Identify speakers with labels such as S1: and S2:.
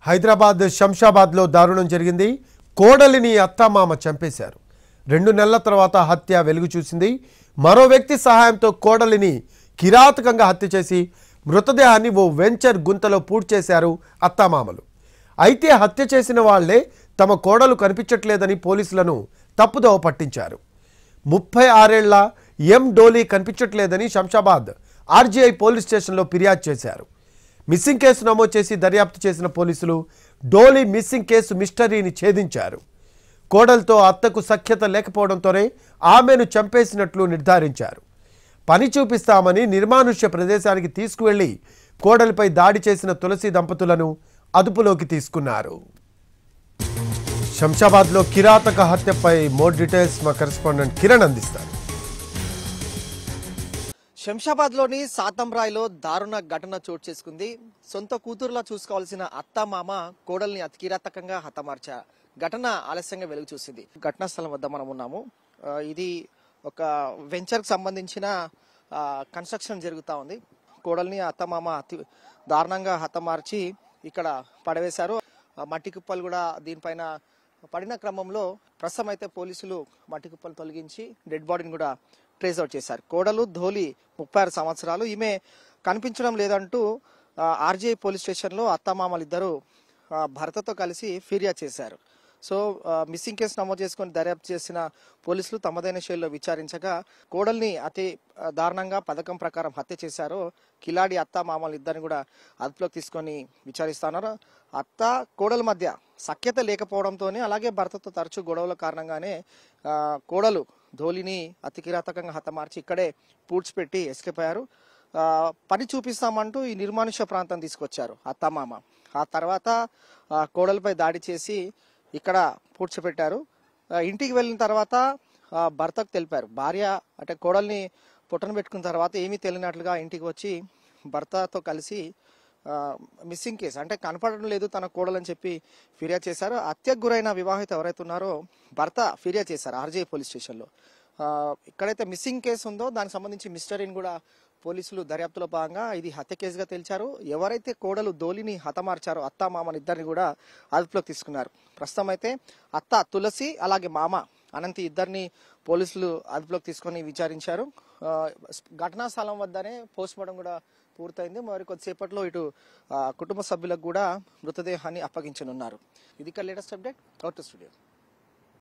S1: హైదరాబాద్ శంషాబాద్లో దారుణం జరిగింది. కోడలిని అత్తమామ చంపేశారు. 2 నెలల తర్వాత హత్య వెలుగు చూసింది. మరో వ్యక్తి సహాయంతో కోడలిని కిరాతకంగా హత్య చేసి మృతదేహాన్ని ఓ వెంచర్ గుంతలో పూడ్చేశారు అత్తమామలు. అయితే హత్య చేసిన వాళ్లే తమ కోడలు కనిపించట్లేదని పోలీసులను తప్పుదోవ పట్టించారు. 36 ఏళ్ల ఎం డోలీ కనిపించట్లేదని శంషాబాద్ ఆర్జీఐ పోలీస్ స్టేషన్లో ఫిర్యాదు చేశారు. మిస్సింగ్ కేసు నమోదు చేసి దర్యాప్తు చేసిన పోలీసులు డోలీ మిస్సింగ్ కేసు మిస్టరీని ఛేదించారు. కోడలతో అత్తకు సఖ్యత లేకపోవడంతోనే ఆమెను చంపేసినట్లు నిర్ధారించారు. పని చూపిస్తామని నిర్మానుష్య ప్రదేశానికి తీసుకువెళ్లి కోడలిపై దాడి చేసిన తులసి దంపతులను అదుపులోకి తీసుకున్నారు. శంషాబాద్లో కిరాతక హత్యపై మోర్ డీటెయిల్స్ మా కరెస్పాండెంట్ కిరణ్ అందిస్తారు.
S2: శంషాబాద్లోని సాతంరాయ్లో దారుణ ఘటన చోటు చేసుకుంది. సొంత కూతురులా చూసుకోవాల్సిన అత్త మామ కోడల్ని అతి కిరాతకంగా హతమార్చారు. ఘటన ఆలస్యంగా వెలుగు చూసింది. ఘటనా స్థలం వద్ద మనం ఉన్నాము. ఇది ఒక వెంచర్కి సంబంధించిన కన్స్ట్రక్షన్ జరుగుతూ ఉంది. కోడల్ని అత్త మామ అతి దారుణంగా హతమార్చి ఇక్కడ పడవేశారు. మట్టి కుప్పలు కూడా దీనిపైన పడిన క్రమంలో ప్రస్తుతం అయితే పోలీసులు మట్టి కుప్పలు తొలగించి డెడ్ బాడీని కూడా ట్రేస్ అవుట్ చేశారు. కోడలు ధోలి 36 సంవత్సరాలు. ఈమె కనిపించడం లేదంటూ ఆర్జీఐ పోలీస్ స్టేషన్లో అత్తమామలు ఇద్దరు భర్తతో కలిసి ఫిర్యాదు చేశారు. సో మిస్సింగ్ కేసు నమోదు చేసుకుని దర్యాప్తు చేసిన పోలీసులు తమదైన శైలిలో విచారించగా కోడల్ని అతి దారుణంగా పథకం ప్రకారం హత్య చేశారు. కిలాడి అత్త మామలు ఇద్దరిని కూడా అదుపులోకి తీసుకొని విచారిస్తున్నారు. అత్త కోడల మధ్య సఖ్యత లేకపోవడంతోనే అలాగే భర్తతో తరచూ గొడవల కారణంగానే కోడలు ధోలిని అతి కిరాతకంగా హతమార్చి ఇక్కడే పూడ్చిపెట్టి ఎస్కేప్ అయ్యారు. పని చూపిస్తామంటూ ఈ నిర్మానుష్య ప్రాంతం తీసుకొచ్చారు అత్తమామ. ఆ తర్వాత కోడలపై దాడి చేసి ఇక్కడ పూడ్చిపెట్టారు. ఇంటికి వెళ్ళిన తర్వాత భర్తకు తెలిపారు. భార్య అంటే కోడల్ని పొట్టన పెట్టుకున్న తర్వాత ఏమీ తెలియనట్లుగా ఇంటికి వచ్చి భర్తతో కలిసి మిస్సింగ్ కేసు అంటే కనపడడం లేదు తన కోడలని చెప్పి ఫిర్యాదు చేశారు. హత్యకు గురైన వివాహిత ఎవరైతే ఉన్నారో భర్త ఫిర్యాదు చేశారు ఆర్జీఐ పోలీస్ స్టేషన్లో. ఇక్కడైతే మిస్సింగ్ కేసు ఉందో దానికి సంబంధించి మిస్టరీని కూడా పోలీసులు దర్యాప్తులో భాగంగా ఇది హత్య కేసుగా తేల్చారు. ఎవరైతే కోడలు ధోలిని హతమార్చారో అత్త మామని ఇద్దరిని కూడా అదుపులోకి తీసుకున్నారు. ప్రస్తుతం అయితే అత్త తులసి అలాగే మామ అనంతి ఇద్దరిని పోలీసులు అదుపులోకి తీసుకొని విచారించారు. ఘటనా స్థలం వద్దనే పోస్ట్ మార్టం కూడా పూర్తయింది. మరి కొద్దిసేపట్లో ఇటు కుటుంబ సభ్యులకు కూడా మృతదేహాన్ని అప్పగించనున్నారు. ఇది latest update. Out to studio.